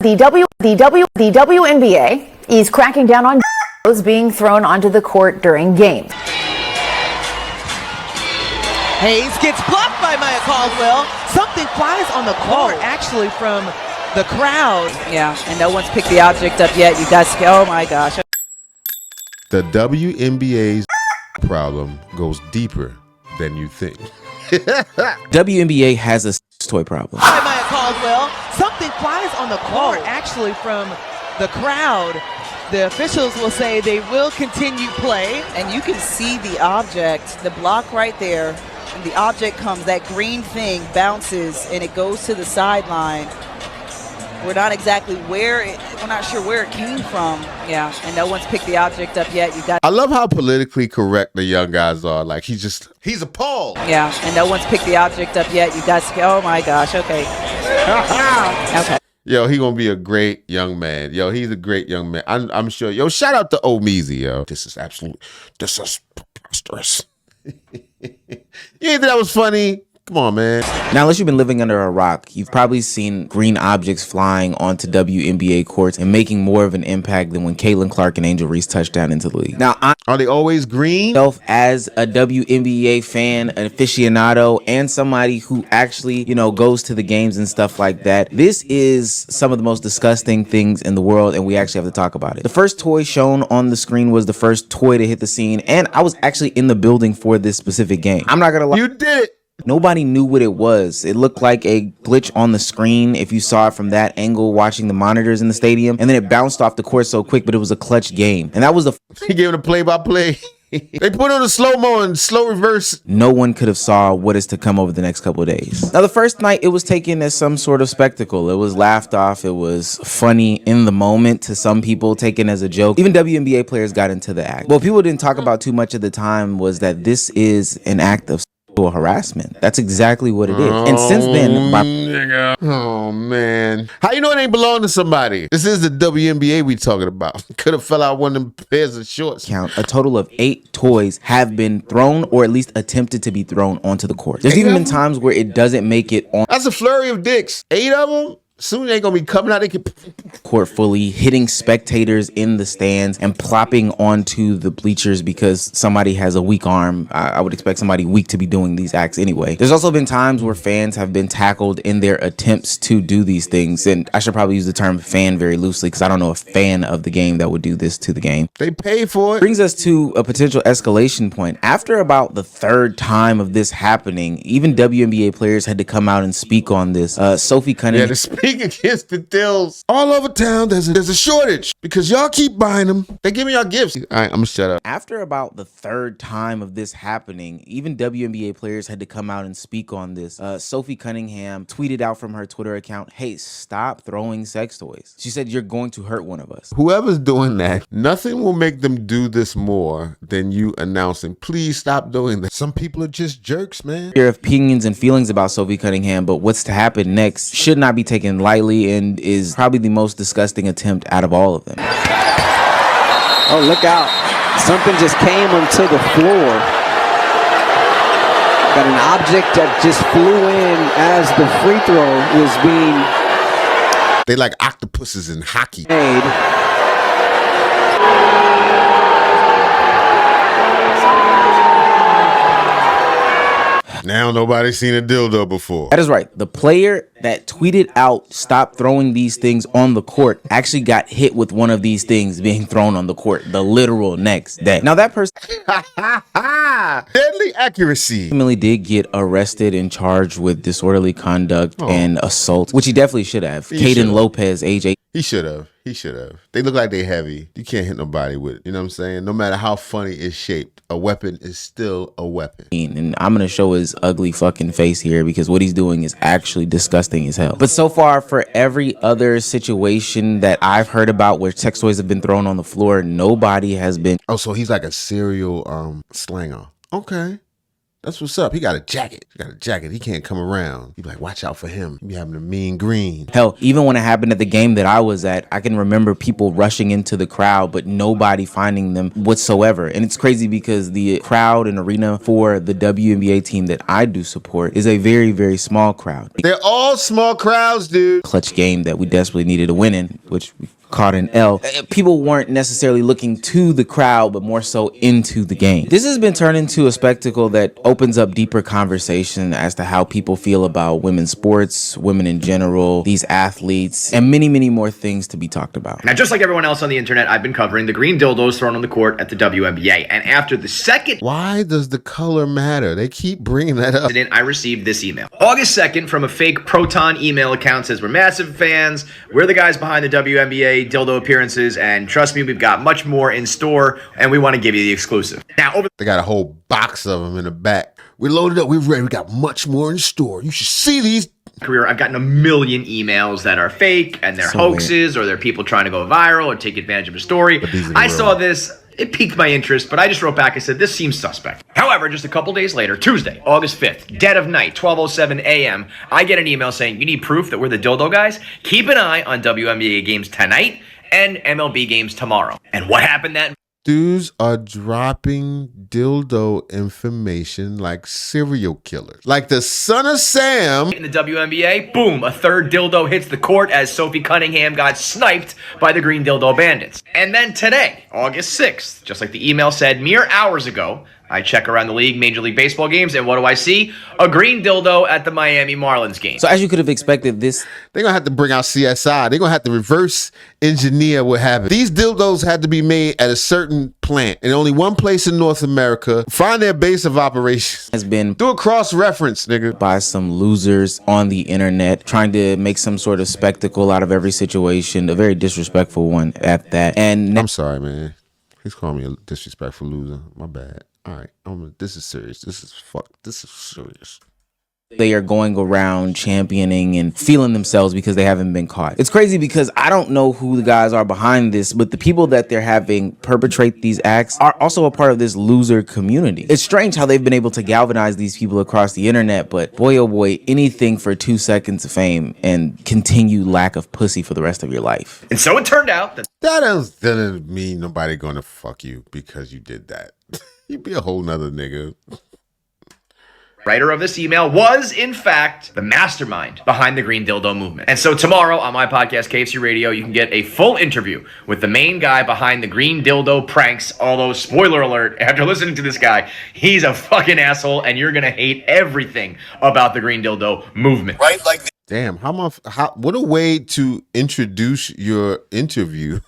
The WNBA is cracking down on those being thrown onto the court during games. Hayes gets blocked by Maya Caldwell. Something flies on the court, actually, from the crowd. Yeah, and no one's picked the object up yet. You guys, oh my gosh. The WNBA's problem goes deeper than you think. WNBA has a toy problem. By Maya Caldwell. Something flies on the court, actually, from the crowd. The officials will say they will continue play. And you can see the object, the block right there. And the object comes, that green thing bounces, and it goes to the sideline. We're not exactly we're not sure where it came from. Yeah, and no one's picked the object up yet. I love how politically correct the young guys are. Like, he's appalled. Yeah, and no one's picked the object up yet. You guys, oh my gosh, okay. Okay. Yo, he gonna be a great young man. Yo, he's a great young man. I'm sure. Yo, shout out to Omeezy, yo. This is preposterous. You ain't think that was funny? Come on, man. Now, unless you've been living under a rock, you've probably seen green objects flying onto WNBA courts and making more of an impact than when Caitlin Clark and Angel Reese touched down into the league. Now, are they always green? As a WNBA fan, an aficionado, and somebody who actually, goes to the games and stuff like that, this is some of the most disgusting things in the world, and we actually have to talk about it. The first toy shown on the screen was the first toy to hit the scene, and I was actually in the building for this specific game. I'm not gonna lie. You did it. Nobody knew what it was. It looked like a glitch on the screen if you saw it from that angle watching the monitors in the stadium. And then it bounced off the court so quick, but it was a clutch game. And that was He gave it a play-by-play. They put on a slow-mo and slow reverse. No one could have saw what is to come over the next couple of days. Now, the first night, it was taken as some sort of spectacle. It was laughed off. It was funny in the moment to some people, taken as a joke. Even WNBA players got into the act. What people didn't talk about too much at the time was that this is an act of harassment. That's exactly what it is. And since then, oh man, how you know it ain't belong to somebody? This is the WNBA we talking about. Could have fell out one of them pairs of shorts. A total of 8 toys have been thrown, or at least attempted to be thrown onto the court. There's even been times where it doesn't make it on. That's a flurry of dicks. 8 of them. Soon they ain't gonna be coming out. They can court fully, hitting spectators in the stands and plopping onto the bleachers because somebody has a weak arm. I would expect somebody weak to be doing these acts anyway. There's also been times where fans have been tackled in their attempts to do these things, and I should probably use the term fan very loosely because I don't know a fan of the game that would do this to the game. They pay for it. Brings us to a potential escalation point. After about the 3rd time of this happening, even WNBA players had to come out and speak on this. Sophie Cunningham. Against the deals all over town. There's a shortage because y'all keep buying them. They giving y'all gifts. All right, I'm gonna shut up. After about the 3rd time of this happening, even WNBA players had to come out and speak on this. Sophie Cunningham tweeted out from her Twitter account, "Hey, stop throwing sex toys." She said, "You're going to hurt one of us." Whoever's doing that, nothing will make them do this more than you announcing, "Please stop doing that." Some people are just jerks, man. Your opinions and feelings about Sophie Cunningham, but what's to happen next should not be taken lightly and is probably the most disgusting attempt out of all of them. Oh, look out. Something just came onto the floor. Got an object that just flew in as the free throw was being... They like octopuses in hockey. Made. Now nobody's seen a dildo before. That is right. The player that tweeted out, "Stop throwing these things on the court," actually got hit with one of these things being thrown on the court the literal next day. Now that person deadly accuracy ultimately did get arrested and charged with disorderly conduct and assault, which he definitely should have. Caden Lopez, age 8. He should have. They look like they heavy. You can't hit nobody with it. You know what I'm saying? No matter how funny it's shaped, a weapon is still a weapon. And I'm going to show his ugly fucking face here because what he's doing is actually disgusting as hell. But so far, for every other situation that I've heard about where sex toys have been thrown on the floor, nobody has been. Oh, so he's like a serial slanger. Okay. That's what's up. He got a jacket. He can't come around. You be like, watch out for him. He be having a mean green. Hell, even when it happened at the game that I was at, I can remember people rushing into the crowd, but nobody finding them whatsoever. And it's crazy because the crowd and arena for the WNBA team that I do support is a very, very small crowd. They're all small crowds, dude. Clutch game that we desperately needed to win in, which we caught an L. People weren't necessarily looking to the crowd, but more so into the game. This has been turned into a spectacle that opens up deeper conversation as to how people feel about women's sports, women in general, these athletes, and many, many more things to be talked about. Now, just like everyone else on the internet, I've been covering the green dildos thrown on the court at the WNBA. And after the second Why does the color matter? They keep bringing that up. incident, I received this email. August 2nd from a fake Proton email account says, we're massive fans. We're the guys behind the WNBA dildo appearances. And trust me, we've got much more in store. And we want to give you the exclusive. Now, over They got a whole box of them in the back. We loaded up. We're ready. We got much more in store. You should see these. career, I've gotten a million emails that are fake and they're So hoaxes or they're people trying to go viral or take advantage of a story. these are I real. saw this. It piqued my interest, but I just wrote back and said, this seems suspect. However, just a couple days later, Tuesday, August 5th, dead of night, 12:07 a.m., I get an email saying, you need proof that we're the dildo guys? Keep an eye on WNBA games tonight and MLB games tomorrow. And what happened that Dudes are dropping dildo information like serial killers. Like the son of Sam. in the WNBA, boom, a third dildo hits the court as Sophie Cunningham got sniped by the Green Dildo Bandits. And then today, August 6th, just like the email said, mere hours ago, I check around the league, Major League Baseball games, and what do I see? A green dildo at the Miami Marlins game. So as you could have expected, this They're going to have to bring out CSI. They're going to have to reverse engineer what happened. These dildos had to be made at a certain plant in only one place in North America. Find their base of operations. has been Do a cross-reference, nigga. by some losers on the internet trying to make some sort of spectacle out of every situation, a very disrespectful one at that. And I'm sorry, man. He's calling me a disrespectful loser. My bad. All right. This is serious. This is serious. they are going around championing and feeling themselves because they haven't been caught. It's crazy because I don't know who the guys are behind this, but the people that they're having perpetrate these acts are also a part of this loser community. It's strange how they've been able to galvanize these people across the internet, but boy, oh boy, anything for 2 seconds of fame and continued lack of pussy for the rest of your life. And so it turned out that That doesn't mean nobody gonna fuck you because you did that. You be a whole nother nigga. writer of this email was, in fact, the mastermind behind the Green Dildo movement. And so tomorrow on my podcast, KFC Radio, you can get a full interview with the main guy behind the Green Dildo pranks. Although, spoiler alert, after listening to this guy, he's a fucking asshole and you're gonna hate everything about the Green Dildo movement. Right? Like Damn, what a way to introduce your interview.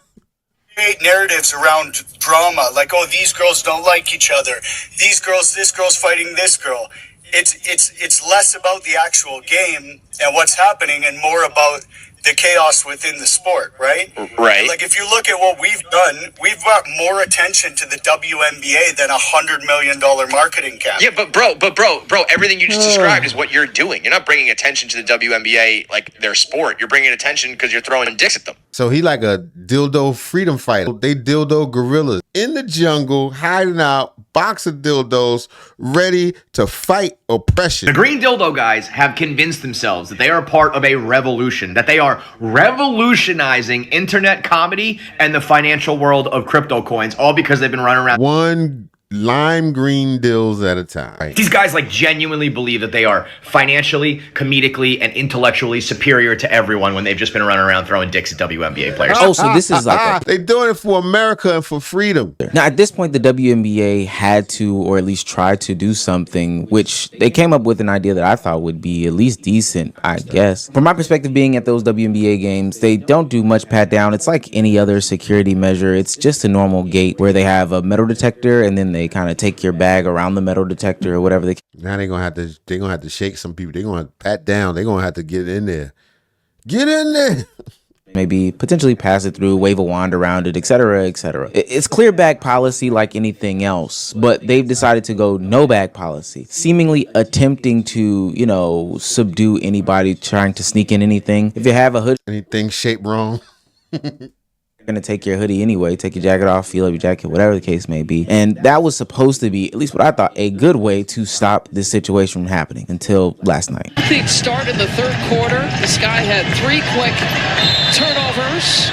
create narratives around drama, like, oh, these girls don't like each other. This girl's fighting this girl. It's less about the actual game and what's happening and more about the chaos within the sport, right? Right. Like, if you look at what we've done, we've brought more attention to the WNBA than $100 million marketing campaign. Yeah, but bro, everything you just described is what you're doing. You're not bringing attention to the WNBA like their sport. You're bringing attention because you're throwing dicks at them. So he like a dildo freedom fighter. They dildo gorillas in the jungle, hiding out, box of dildos, ready to fight oppression. The Green Dildo guys have convinced themselves that they are part of a revolution, that they are revolutionizing internet comedy and the financial world of crypto coins, all because they've been running around. One lime green dills at a time. These guys like genuinely believe that they are financially, comedically, and intellectually superior to everyone when they've just been running around throwing dicks at WNBA players. Oh, so this is like They doing it for America and for freedom. now at this point the WNBA had to, or at least try to do something, which they came up with an idea that I thought would be at least decent, I guess. From my perspective, being at those WNBA games, they don't do much pat down. It's like any other security measure. It's just a normal gate where they have a metal detector and then they kind of take your bag around the metal detector or whatever they. Now they're gonna have to shake some people. They're gonna have to pat down. They're gonna have to get in there. Get in there. Maybe potentially pass it through, wave a wand around it, etc., etc. It's clear bag policy like anything else, but they've decided to go no bag policy, seemingly attempting to, subdue anybody trying to sneak in anything. If you have a hood Anything shaped wrong. gonna take your hoodie anyway, take your jacket off, feel up your jacket, whatever the case may be. And that was supposed to be, at least what I thought, a good way to stop this situation from happening until last night. Things start in the third quarter. The Sky had 3 quick turnovers.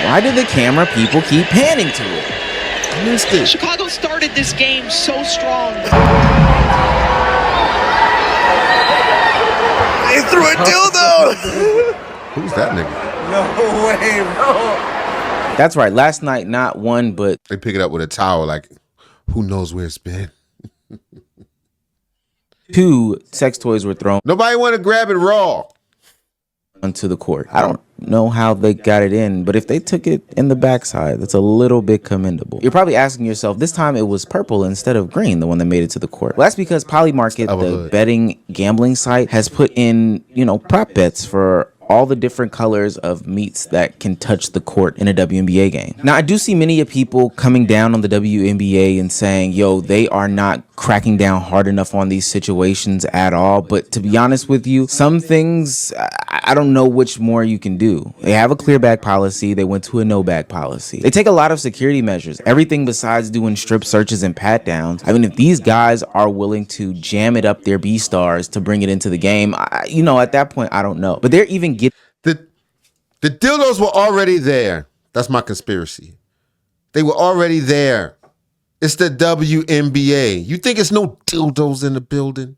Why did the camera people keep panning to it? I missed it. Chicago started this game so strong. They threw a dildo! Who's that nigga? No way, bro. That's right. Last night, not one, but They pick it up with a towel, like, who knows where it's been? 2 sex toys were thrown Nobody want to grab it raw. onto the court. I don't know how they got it in, but if they took it in the backside, that's a little bit commendable. You're probably asking yourself, this time it was purple instead of green, the one that made it to the court. Well, that's because Polymarket, the betting gambling site, has put in, prop bets for all the different colors of meats that can touch the court in a WNBA game. Now, I do see many of people coming down on the WNBA and saying, yo, they are not cracking down hard enough on these situations at all. But to be honest with you, some things, I don't know which more you can do. They have a clear bag policy. They went to a no bag policy. They take a lot of security measures, everything besides doing strip searches and pat downs. I mean, if these guys are willing to jam it up their B-stars to bring it into the game, at that point, I don't know. But they're even The dildos were already there. That's my conspiracy. They were already there. It's the WNBA. You think it's no dildos in the building?